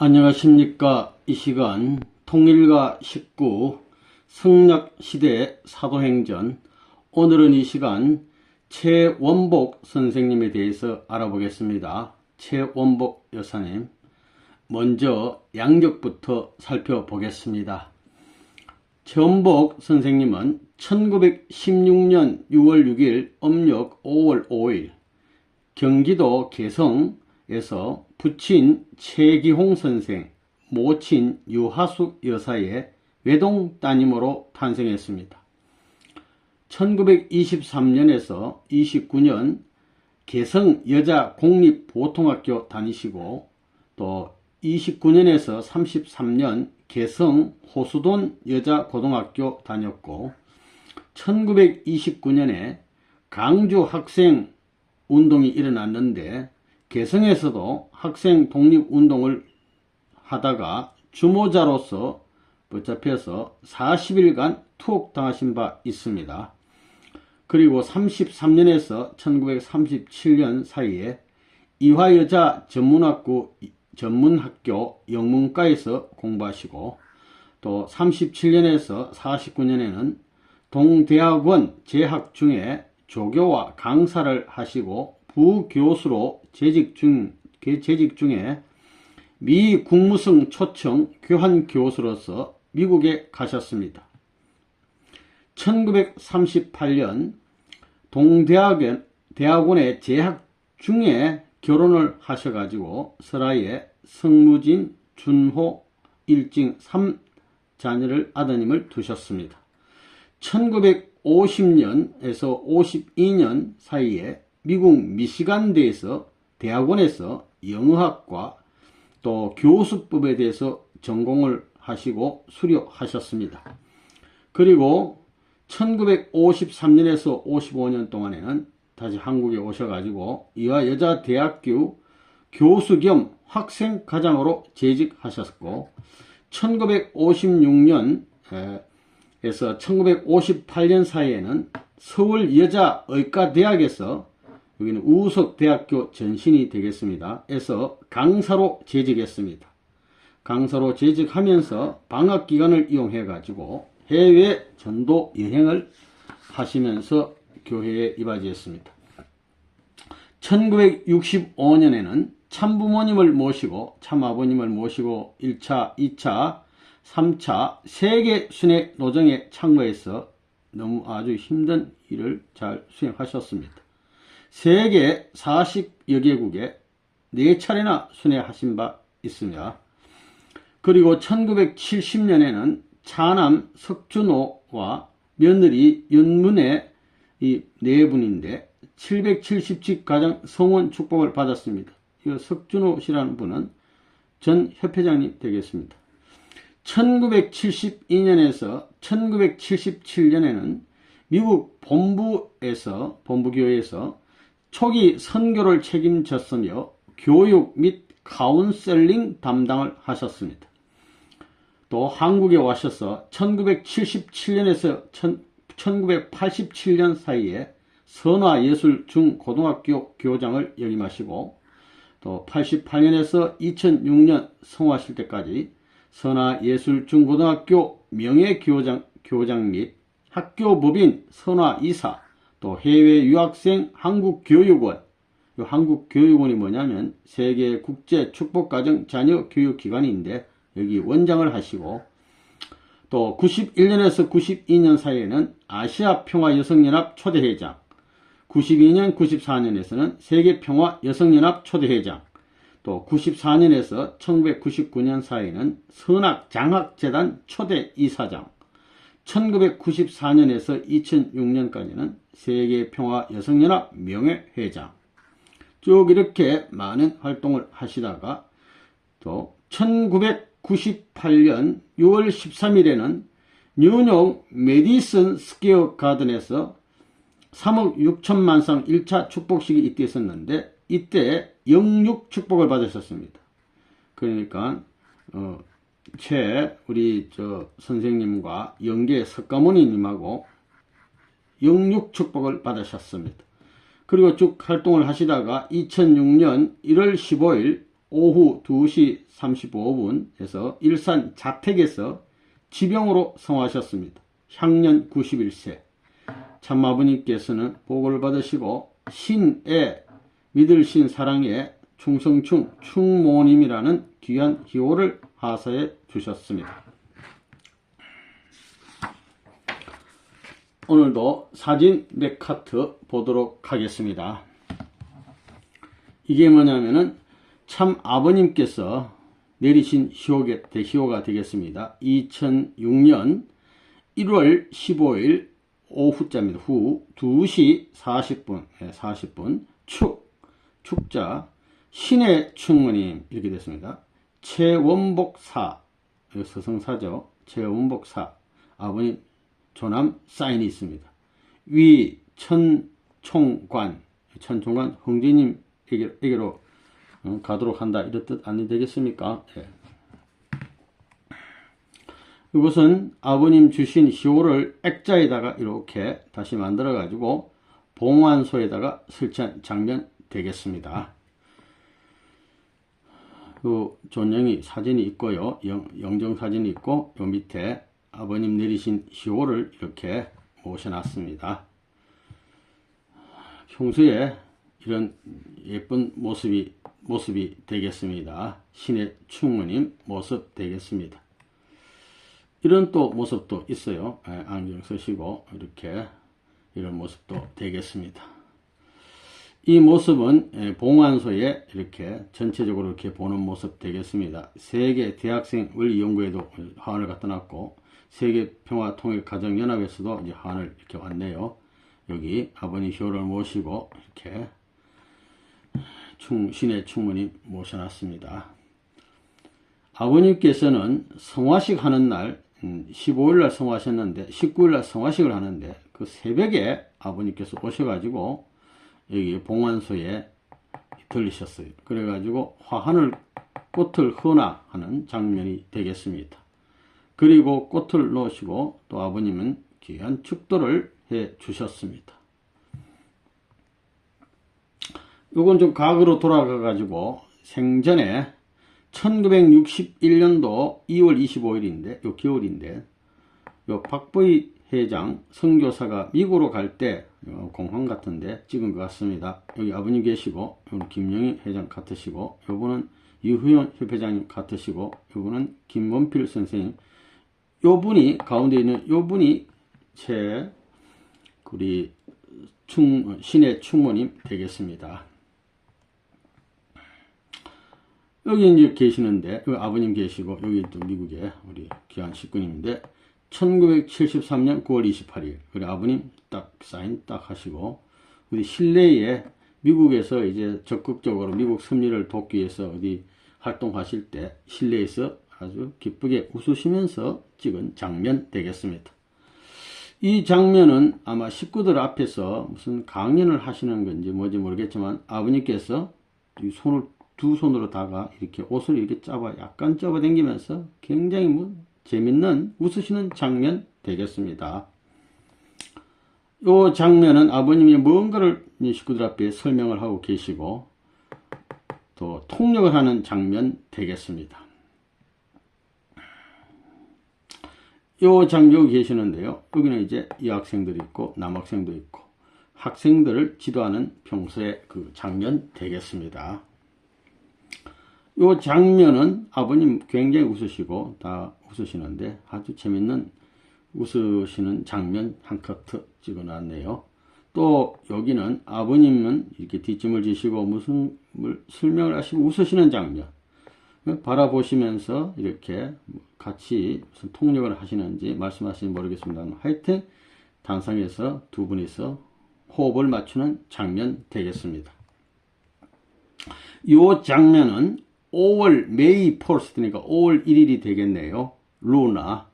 안녕하십니까. 이 시간 통일가 19 성락시대 사도행전, 오늘은 이 시간 최원복 선생님에 대해서 알아보겠습니다. 최원복 여사님, 먼저 양력부터 살펴보겠습니다. 최원복 선생님은 1916년 6월 6일 음력 5월 5일 경기도 개성에서 부친 최기홍 선생, 모친 유하숙 여사의 외동 따님으로 탄생했습니다. 1923년에서 29년 개성여자공립보통학교 다니시고, 또 29년에서 33년 개성 호수돈 여자고등학교 다녔고, 1929년에 강주 학생 운동이 일어났는데 개성에서도 학생 독립운동을 하다가 주모자로서 붙잡혀서 40일간 투옥당하신 바 있습니다. 그리고 33년에서 1937년 사이에 이화여자 전문학교 영문과에서 공부하시고, 또 37년에서 49년에는 동대학원 재학 중에 조교와 강사를 하시고 부교수로 재직 중에 미 국무성 초청 교환교수로서 미국에 가셨습니다. 1938년 동대학원에 재학 중에 결혼을 하셔가지고 설아에 성무진, 준호, 일징 3자녀를 아드님을 두셨습니다. 1950년에서 52년 사이에 미국 미시간대에서 대학원에서 영어학과 또 교수법에 대해서 전공을 하시고 수료하셨습니다. 그리고 1953년에서 55년 동안에는 다시 한국에 오셔가지고 이화여자대학교 교수 겸 학생과장으로 재직하셨고, 1956년에서 1958년 사이에는 서울여자의과대학에서, 여기는 우석대학교 전신이 되겠습니다, 에서 강사로 재직했습니다. 강사로 재직하면서 방학기간을 이용해 가지고 해외 전도 여행을 하시면서 교회에 이바지했습니다. 1965년에는 참부모님을 모시고 참아버님을 모시고 1차, 2차, 3차 세계순회 노정에 참가해서 너무 아주 힘든 일을 잘 수행하셨습니다. 세계 40여 개국에 4차례나 순회하신 바 있습니다. 그리고 1970년에는 차남 석준호와 며느리 윤문의 이 4분인데 770집 가정 성원 축복을 받았습니다. 이 석준호 씨라는 분은 전 협회장님 되겠습니다. 1972년에서 1977년에는 미국 본부교회에서 초기 선교를 책임졌으며 교육 및 카운셀링 담당을 하셨습니다. 또 한국에 오셔서 1977년에서 1987년 사이에 선화예술중고등학교 교장을 역임하시고, 또 88년에서 2006년 성화하실 때까지 선화예술중고등학교 명예교장 및 학교법인 선화이사, 또 해외 유학생 한국교육원, 이 한국교육원이 뭐냐면 세계 국제 축복가정 자녀 교육기관인데 여기 원장을 하시고, 또 91년에서 92년 사이에는 아시아평화여성연합 초대회장, 92년, 94년에서는 세계평화여성연합 초대회장, 또 94년에서 1999년 사이에는 선악장학재단 초대이사장, 1994년에서 2006년까지는 세계평화여성연합 명예회장, 쭉 이렇게 많은 활동을 하시다가 또 1998년 6월 13일에는 뉴욕 메디슨 스퀘어 가든에서 3억 6천만 상 1차 축복식이 이때 있었는데, 이때 영육 축복을 받으셨습니다. 그러니까 우리 선생님과 영계 석가모니님하고 영육 축복을 받으셨습니다. 그리고 쭉 활동을 하시다가 2006년 1월 15일 오후 2시 35분에서 일산 자택에서 지병으로 성화하셨습니다. 향년 91세. 참 아버님께서는 복을 받으시고 신에 믿을 신 사랑에 충성충 충모님이라는 귀한 기호를 하사해 주셨습니다. 오늘도 사진 몇 카트 보도록 하겠습니다. 이게 뭐냐면은 참 아버님께서 내리신 희호가 되겠습니다. 2006년 1월 15일 오후자입니다. 후 2시 40분 축자 신의 충모님 이렇게 됐습니다. 최원복사 서성사죠. 최원복사 아버님 조남 사인이 있습니다. 위 천총관 형제님에게로 가도록 한다 이런 뜻 아니 되겠습니까? 예. 이것은 아버님 주신 희호를 액자에다가 이렇게 다시 만들어 가지고 봉안소에다가 설치한 장면 되겠습니다. 그 존영이 사진이 있고요. 영정 사진이 있고 요 밑에 아버님 내리신 희호를 이렇게 모셔놨습니다. 평소에 이런 예쁜 모습이 되겠습니다. 신의 충모님 모습 되겠습니다. 이런 또 모습도 있어요. 안경 쓰시고 이렇게 이런 모습도 되겠습니다. 이 모습은 봉안소에 이렇게 전체적으로 이렇게 보는 모습 되겠습니다. 세계 대학생 원리연구회도 하원을 갖다 놨고 세계평화통일가정연합에서도 이제 하원을 이렇게 왔네요. 여기 아버님 효를 모시고 이렇게 신의 충모님 모셔놨습니다. 아버님께서는 성화식 하는 날 15일날 성화하셨는데 19일날 성화식을 하는데 그 새벽에 아버님께서 오셔가지고 여기 봉안소에 들리셨어요. 그래가지고 화하늘 꽃을 헌화하는 장면이 되겠습니다. 그리고 꽃을 놓으시고 또 아버님은 귀한 축도를 해 주셨습니다. 이건 좀 과거로 돌아가가지고 생전에 1961년도 2월 25일인데 요 겨울인데 요 박보희 회장 선교사가 미국으로 갈 때 공항 같은데 찍은 것 같습니다. 여기 아버님 계시고 요는 김영희 회장 같으시고 요분은 유후연 협회장님 같으시고 요분은 김원필 선생님 요분이 가운데 있는 요분이 우리 신의 충모님 되겠습니다. 여기 이제 계시는데 여기 아버님 계시고 여기 또 미국에 우리 귀한 식구님인데 1973년 9월 28일 우리 아버님 딱 사인 딱 하시고 우리 실내에 미국에서 이제 적극적으로 미국 승리를 돕기 위해서 어디 활동하실 때 실내에서 아주 기쁘게 웃으시면서 찍은 장면 되겠습니다. 이 장면은 아마 식구들 앞에서 무슨 강연을 하시는 건지 뭔지 모르겠지만 아버님께서 이 손을 두 손으로 다가 이렇게 옷을 이렇게 약간 잡아 당기면서 굉장히 재밌는 웃으시는 장면 되겠습니다. 이 장면은 아버님이 뭔가를 식구들 앞에 설명을 하고 계시고 또 통역을 하는 장면 되겠습니다. 이 장면 여기 계시는데요. 여기는 이제 여학생들이 있고 남학생도 있고 학생들을 지도하는 평소의 그 장면 되겠습니다. 이 장면은 아버님 굉장히 웃으시고 다 웃으시는데 아주 재밌는 웃으시는 장면 한 커트 찍어 놨네요. 또 여기는 아버님은 이렇게 뒷짐을 지시고 무슨 설명을 하시고 웃으시는 장면 바라보시면서 이렇게 같이 무슨 통역을 하시는지 말씀하시는지 모르겠습니다. 하여튼 단상에서 두 분이서 호흡을 맞추는 장면 되겠습니다. 이 장면은 5월 메이 포스트니까 5월 1일이 되겠네요. 루나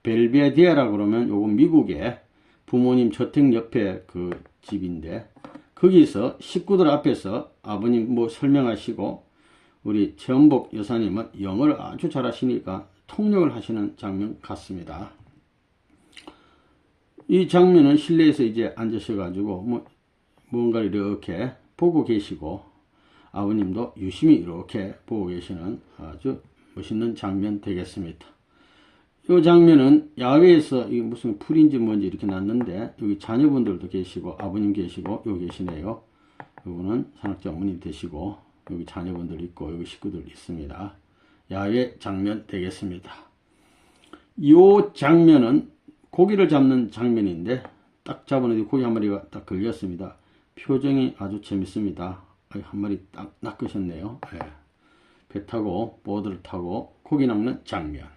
벨베디에라 그러면 요건 미국의 부모님 저택 옆에 그 집인데 거기서 식구들 앞에서 아버님 설명하시고 우리 최원복 여사님은 영어를 아주 잘하시니까 통역을 하시는 장면 같습니다. 이 장면은 실내에서 이제 앉으셔가지고 뭔가를 이렇게 보고 계시고 아버님도 유심히 이렇게 보고 계시는 아주 멋있는 장면 되겠습니다. 이 장면은 야외에서 이게 무슨 풀인지 뭔지 이렇게 났는데 여기 자녀분들도 계시고 아버님 계시고 여기 계시네요. 이거는 산악자 어머님 되시고 여기 자녀분들 있고 여기 식구들 있습니다. 야외 장면 되겠습니다. 이 장면은 고기를 잡는 장면인데 딱 잡아놓은 고기 한 마리가 딱 걸렸습니다. 표정이 아주 재밌습니다. 한 마리 딱 낚으셨네요. 네. 배 타고 보드를 타고 고기 낚는 장면.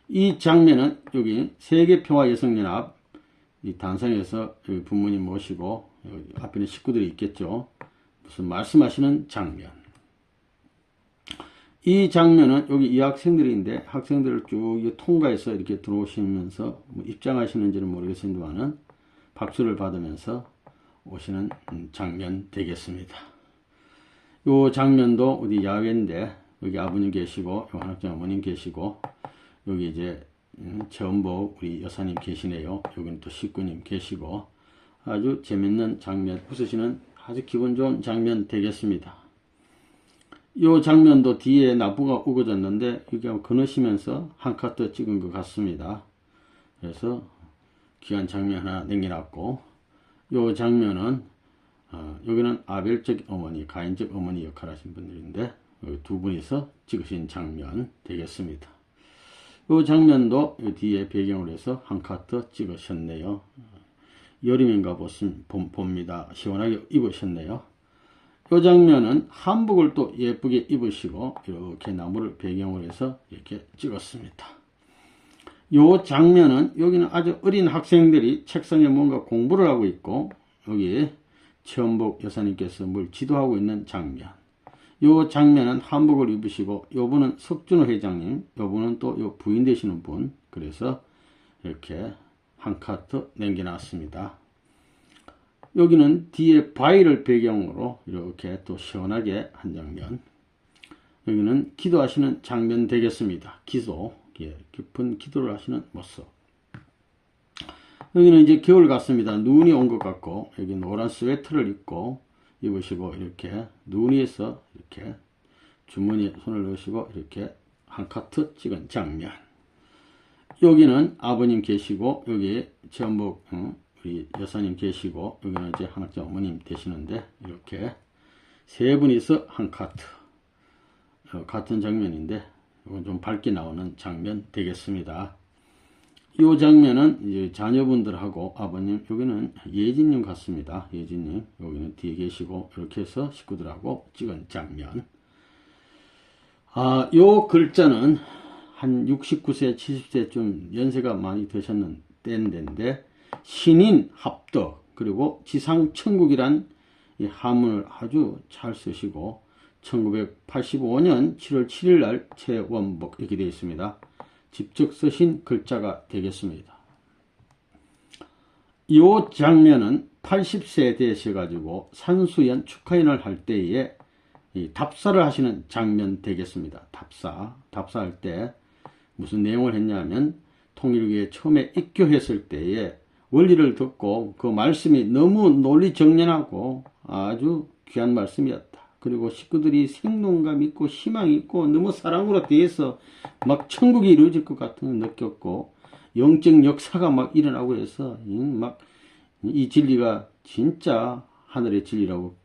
이 장면은 여기 세계평화여성연합 이 단상에서 여기 부모님 모시고 여기 앞에는 식구들이 있겠죠. 무슨 말씀하시는 장면. 이 장면은 여기 이 학생들인데 학생들을 쭉 통과해서 이렇게 들어오시면서 뭐 입장하시는지는 모르겠습니다만은 박수를 받으면서 오시는 장면 되겠습니다. 이 장면도 어디 야외인데 여기 아버님 계시고 한학장 어머님 계시고 여기 이제 전복 우리 여사님 계시네요. 여기는 또 식구님 계시고 아주 재밌는 장면, 웃으시는 아주 기분 좋은 장면 되겠습니다. 이 장면도 뒤에 나무가 우거졌는데 이게 그너시면서 한 카트 찍은 것 같습니다. 그래서 귀한 장면 하나 남겨놨고 이 장면은 여기는 아벨적 어머니, 가인적 어머니 역할 하신 분들인데 여기 두 분이서 찍으신 장면 되겠습니다. 이 장면도 뒤에 배경으로 해서 한 카트 찍으셨네요. 여름인가 봅니다. 시원하게 입으셨네요. 이 장면은 한복을 또 예쁘게 입으시고 이렇게 나무를 배경으로 해서 이렇게 찍었습니다. 이 장면은 여기는 아주 어린 학생들이 책상에 뭔가 공부를 하고 있고 여기 최원복 여사님께서 뭘 지도하고 있는 장면. 이 장면은 한복을 입으시고 요분은 석준호 회장님, 요분은 또 요 부인 되시는 분. 그래서 이렇게 한 카트 남겨놨습니다. 여기는 뒤에 바위를 배경으로 이렇게 또 시원하게 한 장면. 여기는 기도하시는 장면 되겠습니다. 기도, 깊은 기도를 하시는 모습. 여기는 이제 겨울 같습니다. 눈이 온 것 같고 여기 노란 스웨터를 입으시고 이렇게 눈 위에서 이렇게 주머니에 손을 넣으시고 이렇게 한 카트 찍은 장면. 여기는 아버님 계시고 여기 전복 우리 여사님 계시고 여기는 이제 한학자 어머님 되시는데 이렇게 세 분이서 한 카트 같은 장면인데 이건 좀 밝게 나오는 장면 되겠습니다. 이 장면은 이제 자녀분들하고 아버님 여기는 예진님 같습니다. 예진님 여기는 뒤에 계시고 이렇게 해서 식구들하고 찍은 장면. 요 글자는 한 69세 70세쯤 연세가 많이 드셨는 때인데 신인 합덕 그리고 지상천국이란 이 한문을 아주 잘 쓰시고 1985년 7월 7일 날 최원복 이렇게 되어 있습니다. 직접 쓰신 글자가 되겠습니다. 이 장면은 80세 되셔가지고 산수연 축하연을 할 때에 이 답사를 하시는 장면 되겠습니다. 답사할 때 무슨 내용을 했냐면 통일교에 처음에 입교했을 때에 원리를 듣고 그 말씀이 너무 논리정연하고 아주 귀한 말씀이었다. 그리고 식구들이 생동감 있고 희망 있고 너무 사랑으로 대해서 막 천국이 이루어질 것 같은 걸 느꼈고 영적 역사가 막 일어나고 해서 막 이 진리가 진짜 하늘의 진리라고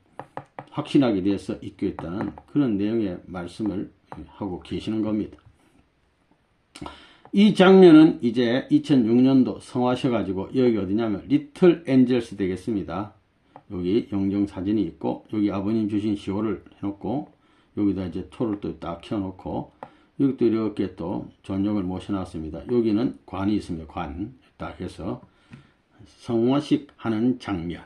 확신하게 돼서 입교했다는 그런 내용의 말씀을 하고 계시는 겁니다. 이 장면은 이제 2006년도 성화하셔가지고 여기 어디냐면 리틀 엔젤스 되겠습니다. 여기 영정 사진이 있고 여기 아버님 주신 시호를 해놓고 여기다 이제 토를 또 딱 켜놓고 여기 또 이렇게 또 전용을 모셔놨습니다. 여기는 관이 있습니다. 관 딱 해서 성화식 하는 장면.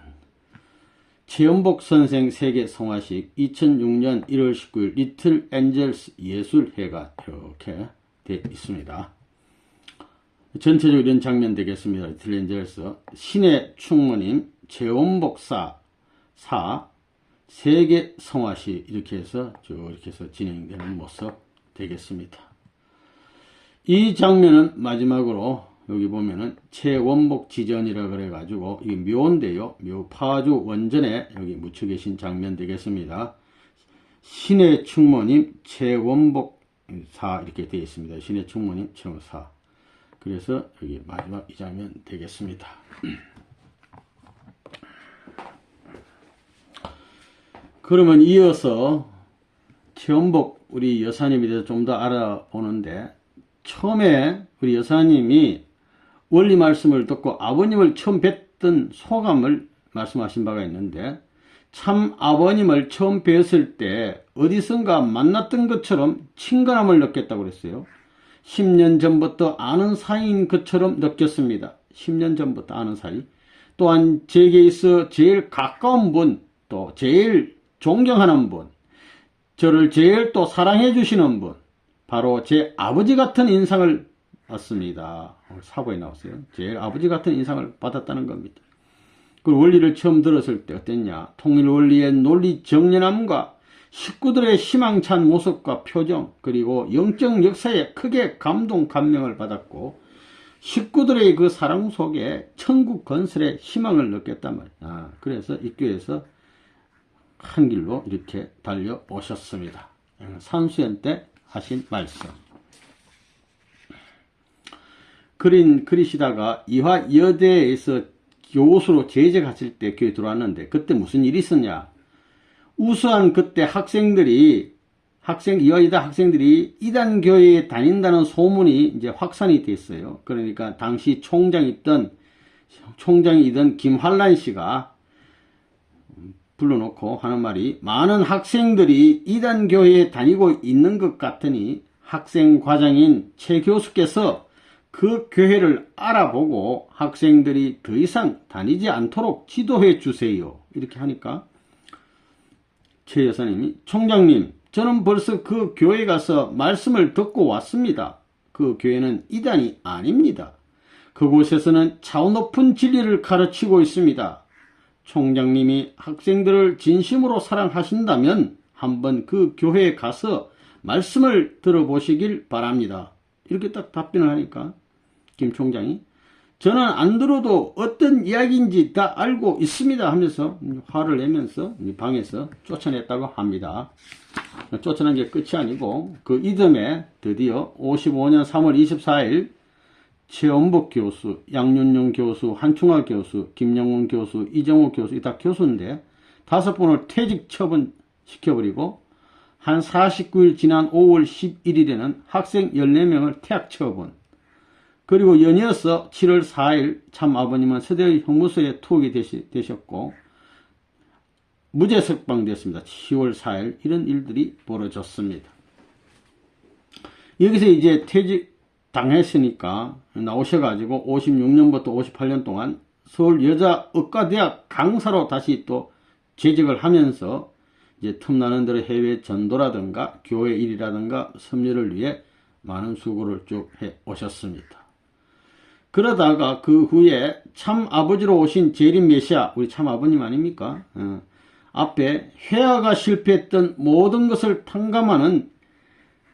최원복 선생 세계 성화식 2006년 1월 19일 리틀 엔젤스 예술회가 이렇게 되어 있습니다. 전체적으로 이런 장면 되겠습니다. 리틀 엔젤스 신의 충모님 최원복 사 세계 성화식 이렇게 해서 이렇게 해서 진행되는 모습 되겠습니다. 이 장면은 마지막으로 여기 보면은 최원복 지전이라 그래 가지고 이 묘인데요. 묘 파주 원전에 여기 묻혀 계신 장면 되겠습니다. 신의 충모님 최원복 사 이렇게 되어 있습니다. 신의 충모님 최원복 사. 그래서 여기 마지막 이 장면 되겠습니다. 그러면 이어서 최원복 우리 여사님에 대해서 좀 더 알아보는데, 처음에 우리 여사님이 원리 말씀을 듣고 아버님을 처음 뵀던 소감을 말씀하신 바가 있는데, 참 아버님을 처음 뵀을 때 어디선가 만났던 것처럼 친근함을 느꼈다고 그랬어요. 10년 전부터 아는 사이인 것처럼 느꼈습니다. 10년 전부터 아는 사이. 또한 제게 있어 제일 가까운 분, 또 제일 존경하는 분, 저를 제일 또 사랑해 주시는 분, 바로 제 아버지 같은 인상을 받습니다. 사고에 나왔어요. 제일 아버지 같은 인상을 받았다는 겁니다. 그 원리를 처음 들었을 때 어땠냐? 통일 원리의 논리 정연함과 식구들의 희망찬 모습과 표정, 그리고 영적 역사에 크게 감명을 받았고, 식구들의 그 사랑 속에 천국 건설의 희망을 느꼈단 말이야. 그래서 입교에서 한 길로 이렇게 달려오셨습니다. 산수연 때 하신 말씀. 그리시다가 이화여대에서 교수로 재직하실 때 교회 들어왔는데, 그때 무슨 일이 있었냐? 우수한 그때 이화여대 학생들이 이단교회에 다닌다는 소문이 이제 확산이 됐어요. 그러니까 당시 총장이던 김환란 씨가 불러놓고 하는 말이, 많은 학생들이 이단교회에 다니고 있는 것 같으니 학생과장인 최 교수께서 그 교회를 알아보고 학생들이 더 이상 다니지 않도록 지도해 주세요. 이렇게 하니까 최 여사님이, 총장님, 저는 벌써 그 교회 가서 말씀을 듣고 왔습니다. 그 교회는 이단이 아닙니다. 그곳에서는 차원 높은 진리를 가르치고 있습니다. 총장님이 학생들을 진심으로 사랑하신다면 한번 그 교회에 가서 말씀을 들어보시길 바랍니다. 이렇게 딱 답변을 하니까 김 총장이, 저는 안 들어도 어떤 이야기인지 다 알고 있습니다 하면서 화를 내면서 방에서 쫓아냈다고 합니다. 쫓아낸 게 끝이 아니고, 그 이듬해 드디어 55년 3월 24일 최원복 교수, 양윤용 교수, 한충화 교수, 김영훈 교수, 이정호 교수, 이 다 교수인데 5분을 퇴직 처분 시켜버리고, 한 49일 지난 5월 11일에는 학생 14명을 퇴학 처분, 그리고 연이어서 7월 4일 참 아버님은 서대의 형무소에 투옥이 되셨고 무죄 석방됐습니다. 10월 4일 이런 일들이 벌어졌습니다. 여기서 이제 퇴직 당했으니까 나오셔가지고 56년부터 58년 동안 서울여자의과대학 강사로 다시 또 재직을 하면서 이제 틈나는 대로 해외 전도라든가 교회 일이라든가 섬유를 위해 많은 수고를 쭉 해 오셨습니다. 그러다가 그 후에 참 아버지로 오신 재림 메시아, 우리 참 아버님 아닙니까? 앞에 회화가 실패했던 모든 것을 탕감하는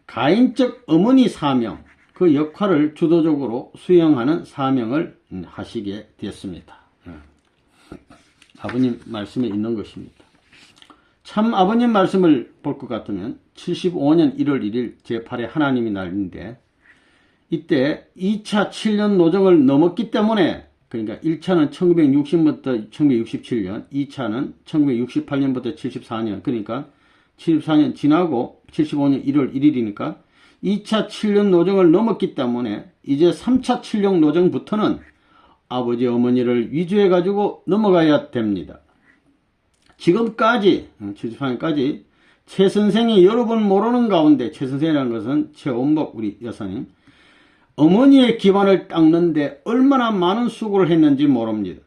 가인적 어머니 사명, 그 역할을 주도적으로 수행하는 사명을 하시게 됐습니다. 아버님 말씀에 있는 것입니다. 참 아버님 말씀을 볼 것 같으면 75년 1월 1일 제8회 하나님의 날인데, 이때 2차 7년 노정을 넘었기 때문에, 그러니까 1차는 1960부터 1967년, 2차는 1968년부터 74년, 그러니까 74년 지나고 75년 1월 1일이니까 2차 7년 노정을 넘었기 때문에 이제 3차 7년 노정부터는 아버지 어머니를 위주해 가지고 넘어가야 됩니다. 지금까지 74년까지 최 선생이 여러분 모르는 가운데, 최 선생이라는 것은 최원복 우리 여사님, 어머니의 기반을 닦는데 얼마나 많은 수고를 했는지 모릅니다.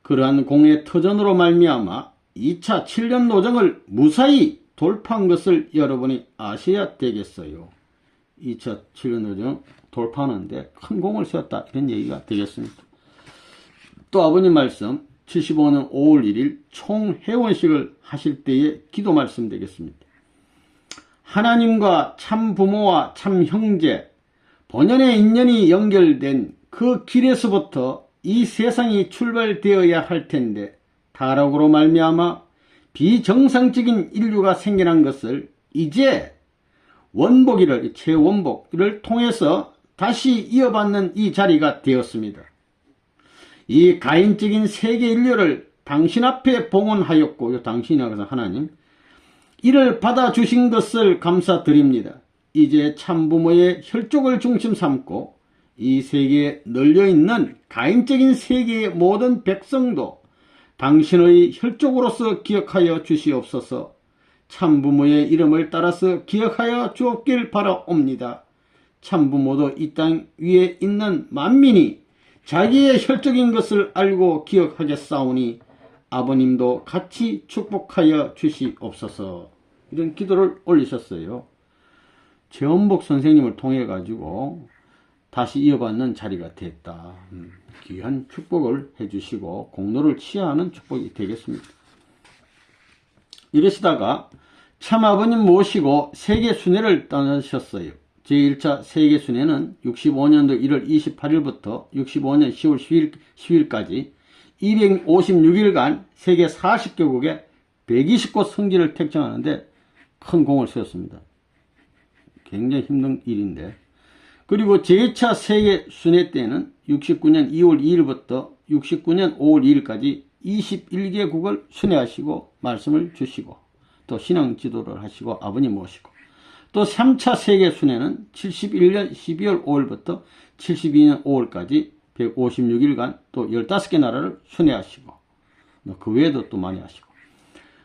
그러한 공의 터전으로 말미암아 2차 7년 노정을 무사히 돌파한 것을 여러분이 아셔야 되겠어요. 2차 7년 노정 돌파하는데 큰 공을 세웠다, 이런 얘기가 되겠습니다. 또 아버님 말씀 75년 5월 1일 총회원식을 하실 때의 기도 말씀 되겠습니다. 하나님과 참 부모와 참 형제, 본연의 인연이 연결된 그 길에서부터 이 세상이 출발되어야 할 텐데, 타락으로 말미암아 비정상적인 인류가 생겨난 것을 이제 원복이를, 최원복을 통해서 다시 이어받는 이 자리가 되었습니다. 이 가인적인 세계 인류를 당신 앞에 봉헌하였고, 당신이라고 하나님, 이를 받아주신 것을 감사드립니다. 이제 참부모의 혈족을 중심 삼고 이 세계에 널려있는 가인적인 세계의 모든 백성도 당신의 혈족으로서 기억하여 주시옵소서. 참부모의 이름을 따라서 기억하여 주옵길 바라옵니다. 참부모도 이 땅 위에 있는 만민이 자기의 혈족인 것을 알고 기억하겠사오니 아버님도 같이 축복하여 주시옵소서. 이런 기도를 올리셨어요. 최원복 선생님을 통해 가지고 다시 이어받는 자리가 됐다. 귀한 축복을 해주시고 공로를 치하하는 축복이 되겠습니다. 이러시다가 참아버님 모시고 세계 순회를 떠나셨어요. 제1차 세계 순회는 65년도 1월 28일부터 65년 10월 10일까지 256일간 세계 40개국에 120곳 성지를 택정하는데 큰 공을 세웠습니다. 굉장히 힘든 일인데, 그리고 제2차 세계 순회 때는 69년 2월 2일부터 69년 5월 2일까지 21개국을 순회하시고 말씀을 주시고 또 신앙 지도를 하시고 아버님 모시고, 또 3차 세계 순회는 71년 12월 5일부터 72년 5월까지 156일간 또 15개 나라를 순회하시고, 그 외에도 또 많이 하시고,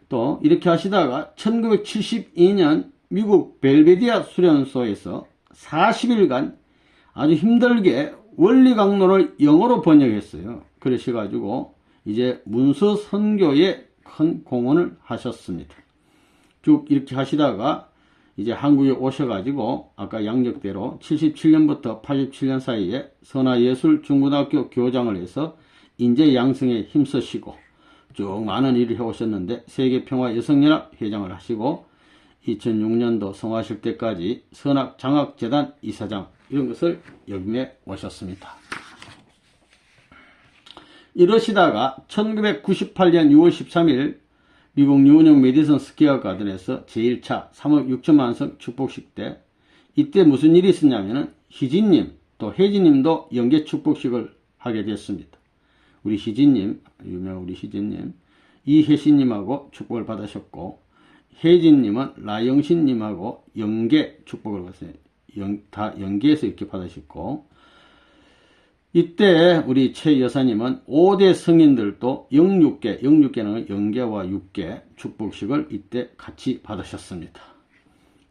또 이렇게 하시다가 1972년 미국 벨베디아 수련소에서 40일간 아주 힘들게 원리 강론을 영어로 번역했어요. 그러셔가지고 이제 문서 선교에 큰 공헌을 하셨습니다. 쭉 이렇게 하시다가 이제 한국에 오셔가지고 아까 양력대로 77년부터 87년 사이에 선화예술중고등학교 교장을 해서 인재 양성에 힘쓰시고 쭉 많은 일을 해오셨는데 세계평화여성연합 회장을 하시고 2006년도 성화하실 때까지 선학장학재단 이사장 이런 것을 역임해 오셨습니다. 이러시다가 1998년 6월 13일 미국 뉴욕 메디슨 스퀘어 가든에서 제1차 3억 6천만 석 축복식 때, 이때 무슨 일이 있었냐면은 희진님 또 혜진님도 영계 축복식을 하게 됐습니다. 우리 희진님, 유명 우리 희진님, 이혜신님하고 축복을 받으셨고, 혜진님은 라영신님하고 영계 축복을 받았어요. 다 영계에서 이렇게 받으셨고, 이때 우리 최 여사님은 5대 성인들도 영육계는 영계와 육계 축복식을 이때 같이 받으셨습니다.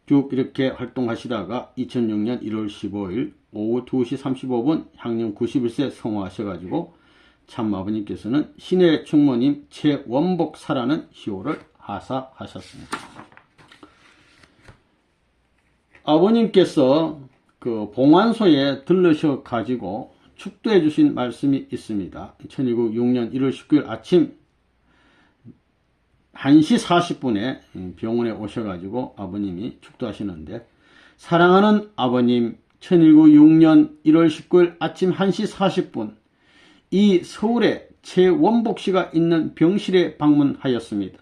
쭉 이렇게 활동하시다가 2006년 1월 15일 오후 2시 35분 향년 91세 성화하셔가지고 참아버님께서는 신의 충모님 최원복사라는 희호를 하사하셨습니다. 아버님께서 그 봉안소에 들르셔 가지고 축도해 주신 말씀이 있습니다. 1906년 1월 19일 아침 1시 40분에 병원에 오셔가지고 아버님이 축도하시는데, 사랑하는 아버님, 1906년 1월 19일 아침 1시 40분 이 서울에 최원복씨가 있는 병실에 방문하였습니다.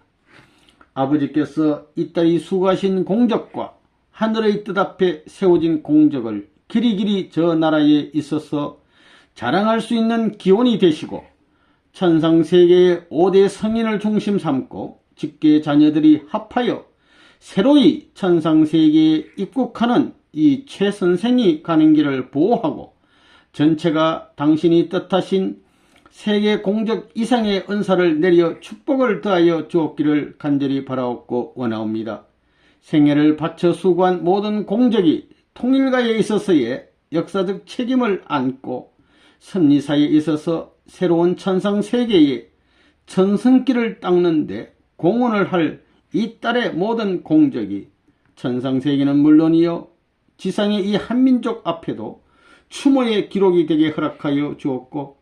아버지께서 이따위 수고하신 공적과 하늘의 뜻 앞에 세워진 공적을 길이길이 저 나라에 있어서 자랑할 수 있는 기원이 되시고, 천상세계의 5대 성인을 중심 삼고 직계 자녀들이 합하여 새로이 천상세계에 입국하는 이 최 선생이 가는 길을 보호하고 전체가 당신이 뜻하신 세계 공적 이상의 은사를 내려 축복을 더하여 주옵기를 간절히 바라옵고 원하옵니다. 생애를 바쳐 수고한 모든 공적이 통일가에 있어서의 역사적 책임을 안고 섭리사에 있어서 새로운 천상세계의 천성길을 닦는데 공헌을 할 이 딸의 모든 공적이 천상세계는 물론이요 지상의 이 한민족 앞에도 추모의 기록이 되게 허락하여 주었고,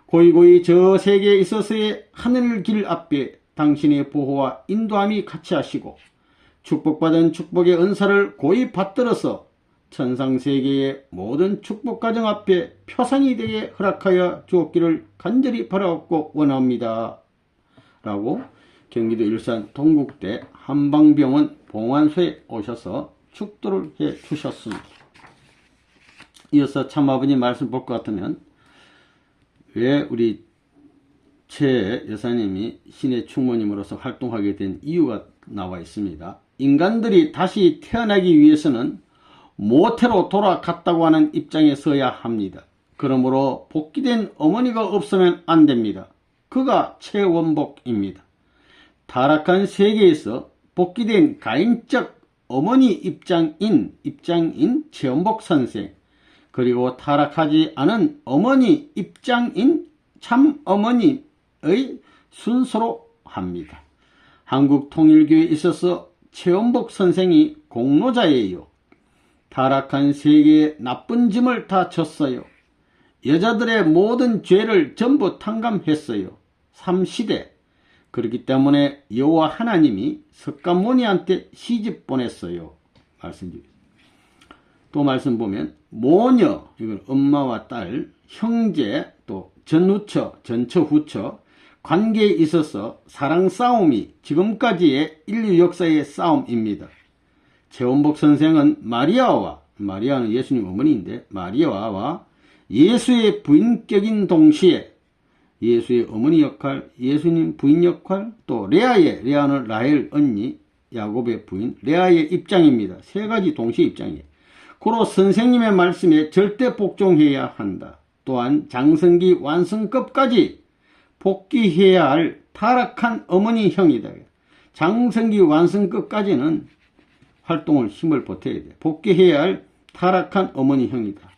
고이고이 저 세계에 있어서의 하늘길 앞에 당신의 보호와 인도함이 같이 하시고 축복받은 축복의 은사를 고이 받들어서 천상세계의 모든 축복가정 앞에 표상이 되게 허락하여 주옵기를 간절히 바라옵고 원합니다. 라고 경기도 일산 동국대 한방병원 봉안소에 오셔서 축도를 해 주셨습니다. 이어서 참아버님 말씀 볼 것 같으면 왜 우리 최 여사님이 신의 충모님으로서 활동하게 된 이유가 나와 있습니다. 인간들이 다시 태어나기 위해서는 모태로 돌아갔다고 하는 입장에 서야 합니다. 그러므로 복귀된 어머니가 없으면 안 됩니다. 그가 최원복입니다. 타락한 세계에서 복귀된 가인적 어머니 입장인 최원복 선생, 그리고 타락하지 않은 어머니 입장인 참 어머니의 순서로 합니다. 한국통일교회에 있어서 최원복 선생이 공로자예요. 타락한 세계에 나쁜 짐을 다 졌어요. 여자들의 모든 죄를 전부 탕감했어요. 3시대. 그렇기 때문에 여호와 하나님이 석가모니한테 시집 보냈어요. 말씀드립니다. 또 말씀 보면 모녀, 이건 엄마와 딸, 형제, 또 전후처, 전처후처 관계에 있어서 사랑 싸움이 지금까지의 인류 역사의 싸움입니다. 최원복 선생은 마리아는 예수님 어머니인데 마리아와 예수의 부인격인 동시에 예수의 어머니 역할, 예수님 부인 역할, 또 레아는 라헬 언니, 야곱의 부인 레아의 입장입니다. 세 가지 동시에 입장이에요. 고로 선생님의 말씀에 절대 복종해야 한다. 또한 장성기 완성급까지 복귀해야 할 타락한 어머니 형이다. 장성기 완성급까지는 활동을 힘을 보태야 돼. 복귀해야 할 타락한 어머니 형이다.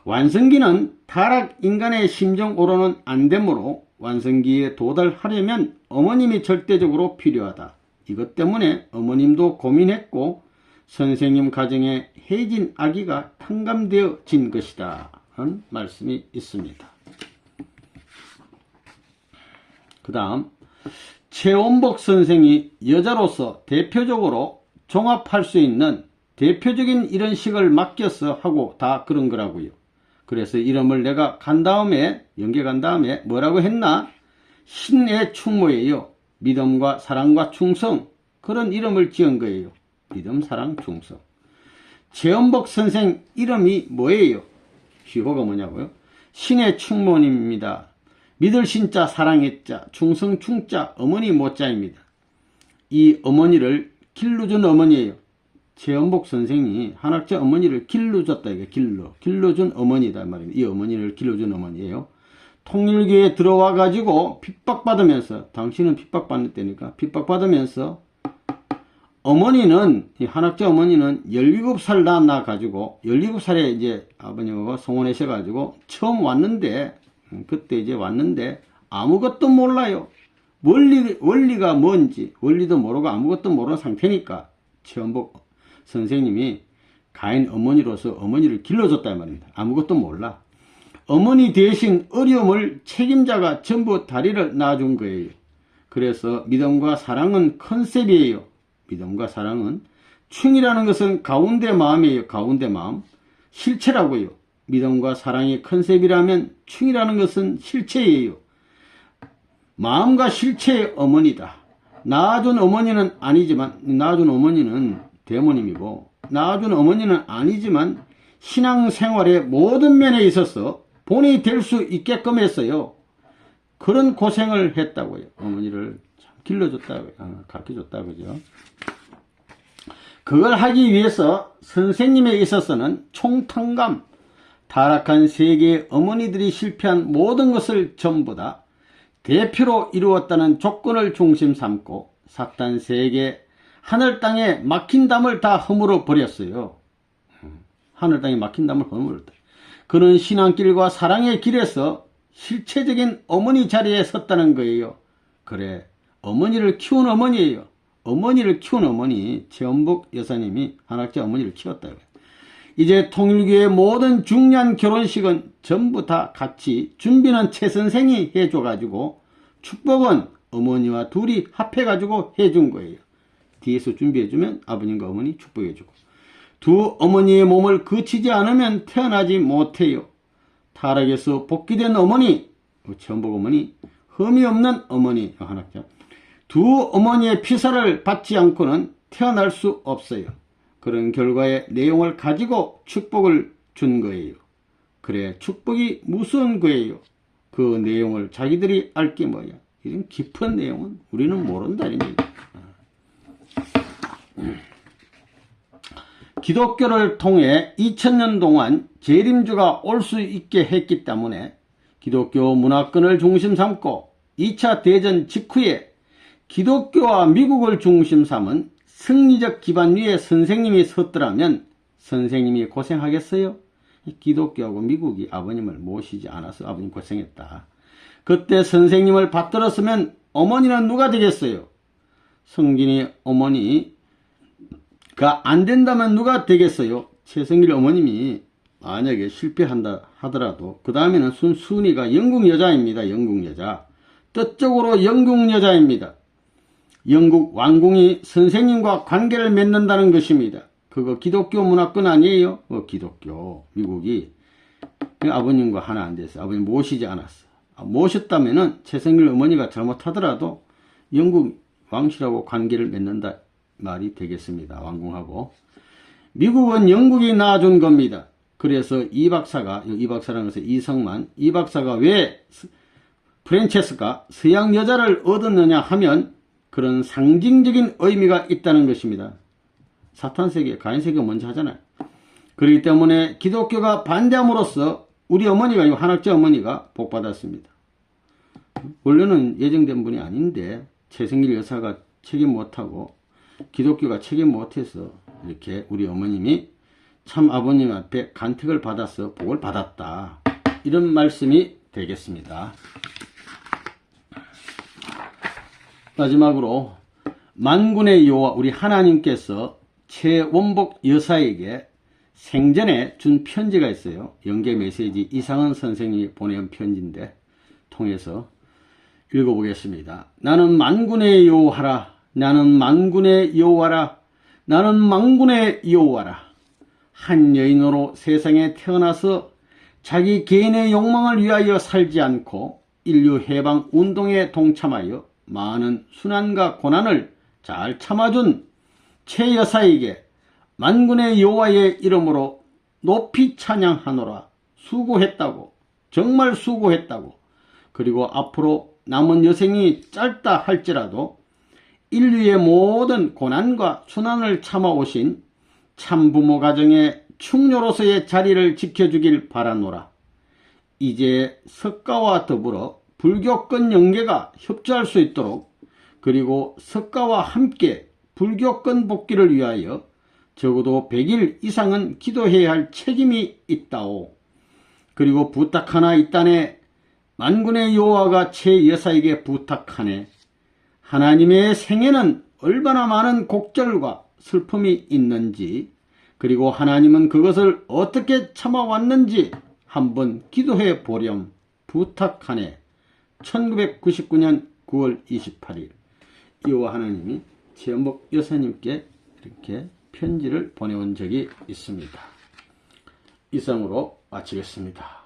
완성기는 타락 인간의 심정으로는 안 되므로 완성기에 도달하려면 어머님이 절대적으로 필요하다. 이것 때문에 어머님도 고민했고 선생님 가정에 해진 아기가 탕감되어진 것이다 하는 말씀이 있습니다. 그 다음 최원복 선생이 여자로서 대표적으로 종합할 수 있는 대표적인 이런 식을 맡겨서 하고 다 그런 거라고요. 그래서 이름을 내가 연계 간 다음에 뭐라고 했나? 신의 충모예요. 믿음과 사랑과 충성, 그런 이름을 지은 거예요. 믿음, 사랑, 충성. 최원복 선생 이름이 뭐예요? 휘호가 뭐냐고요? 신의 충모입니다. 믿을 신자, 사랑의 자, 충성 충자, 어머니 모자입니다. 이 어머니를 길러준 어머니예요. 최원복 선생이 한학자 어머니를 길러줬다. 이게 길러준 어머니다 말입니다. 이 어머니를 길러준 어머니예요. 통일교에 들어와 가지고 핍박받으면서, 당신은 핍박받는 때니까 핍박받으면서 어머니는, 이 한학자 어머니는 17살 낳아 가지고 17살에 이제 아버님하고 성혼하셔 가지고 처음 왔는데, 그때 이제 왔는데 아무것도 몰라요. 원리가 뭔지 원리도 모르고 아무것도 모르는 상태니까 최원복 선생님이 가인 어머니로서 어머니를 길러줬단 말입니다. 아무것도 몰라. 어머니 대신 어려움을 책임자가 전부 다리를 놔준 거예요. 그래서 믿음과 사랑은 컨셉이에요. 믿음과 사랑은, 충이라는 것은 가운데 마음이에요. 가운데 마음. 실체라고요. 믿음과 사랑이 컨셉이라면 충이라는 것은 실체예요. 마음과 실체의 어머니다. 낳아준 어머니는 아니지만, 낳아준 어머니는 대모님이고, 낳아준 어머니는 아니지만 신앙생활의 모든 면에 있어서 본이 될 수 있게끔 했어요. 그런 고생을 했다고요. 어머니를 참 길러줬다고요. 가르쳐줬다고 그죠. 그걸 하기 위해서 선생님에 있어서는 총탕감, 타락한 세계의 어머니들이 실패한 모든 것을 전부 다 대표로 이루었다는 조건을 중심 삼고 사탄 세계 하늘 땅에 막힌 담을 다 허물어 버렸어요. 하늘 땅에 막힌 담을 허물었다. 그는 신앙길과 사랑의 길에서 실체적인 어머니 자리에 섰다는 거예요. 그래, 어머니를 키운 어머니예요. 어머니를 키운 어머니, 최원복 여사님이 한학자 어머니를 키웠다고요. 이제 통일교의 모든 중요한 결혼식은 전부 다 같이 준비는 최 선생이 해줘가지고 축복은 어머니와 둘이 합해가지고 해준 거예요. 뒤에서 준비해주면 아버님과 어머니 축복해주고, 두 어머니의 몸을 거치지 않으면 태어나지 못해요. 타락에서 복귀된 어머니, 최원복 어머니, 흠이 없는 어머니, 한학자. 두 어머니의 피살을 받지 않고는 태어날 수 없어요. 그런 결과의 내용을 가지고 축복을 준 거예요. 그래, 축복이 무슨 거예요? 그 내용을 자기들이 알 게 뭐야? 이런 깊은 내용은 우리는 모른다입니다. 기독교를 통해 2000년 동안 재림주가 올 수 있게 했기 때문에 기독교 문화권을 중심 삼고 2차 대전 직후에 기독교와 미국을 중심 삼은 승리적 기반 위에 선생님이 섰더라면 선생님이 고생하겠어요? 기독교하고 미국이 아버님을 모시지 않아서 아버님 고생했다. 그때 선생님을 받들었으면 어머니는 누가 되겠어요? 성진이 어머니가 안 된다면 누가 되겠어요? 최성길 어머님이 만약에 실패한다 하더라도 그 다음에는 순이가 영국 여자입니다. 영국 여자. 뜻적으로 영국 여자입니다. 영국 왕궁이 선생님과 관계를 맺는다는 것입니다. 그거 기독교 문화권 아니에요? 기독교. 미국이 아버님과 하나 안 됐어요. 아버님 모시지 않았어. 모셨다면은 최성길 어머니가 잘못하더라도 영국 왕실하고 관계를 맺는다 말이 되겠습니다. 왕궁하고. 미국은 영국이 낳아준 겁니다. 그래서 이 박사가, 이 박사라는 것은 이성만, 이 박사가 왜 프란체스가 서양 여자를 얻었느냐 하면 그런 상징적인 의미가 있다는 것입니다. 사탄세계, 가인세계가 먼저 하잖아요. 그렇기 때문에 기독교가 반대함으로써 우리 어머니가, 이 한학재 어머니가 복받았습니다. 원래는 예정된 분이 아닌데 최성길 여사가 책임 못하고 기독교가 책임 못해서 이렇게 우리 어머님이 참 아버님 앞에 간택을 받아서 복을 받았다. 이런 말씀이 되겠습니다. 마지막으로 만군의 여호와 우리 하나님께서 최원복 여사에게 생전에 준 편지가 있어요. 영계 메시지 이상은 선생님이 보낸 편지인데 통해서 읽어보겠습니다. 나는 만군의 여호와라. 나는 만군의 여호와라. 나는 만군의 여호와라. 한 여인으로 세상에 태어나서 자기 개인의 욕망을 위하여 살지 않고 인류 해방 운동에 동참하여 많은 순환과 고난을 잘 참아준 최 여사에게 만군의 여호와의 이름으로 높이 찬양하노라. 수고했다고. 정말 수고했다고. 그리고 앞으로 남은 여생이 짧다 할지라도 인류의 모든 고난과 순환을 참아오신 참부모 가정의 충녀로서의 자리를 지켜주길 바라노라. 이제 석가와 더불어 불교권 영계가 협조할 수 있도록 그리고 석가와 함께 불교권 복귀를 위하여 적어도 100일 이상은 기도해야 할 책임이 있다오. 그리고 부탁하나 있다네. 만군의 여호와가 최 여사에게 부탁하네. 하나님의 생애는 얼마나 많은 곡절과 슬픔이 있는지 그리고 하나님은 그것을 어떻게 참아왔는지 한번 기도해 보렴 부탁하네. 1999년 9월 28일 여호와 하나님이 최원복 여사님께 이렇게 편지를 보내온 적이 있습니다. 이상으로 마치겠습니다.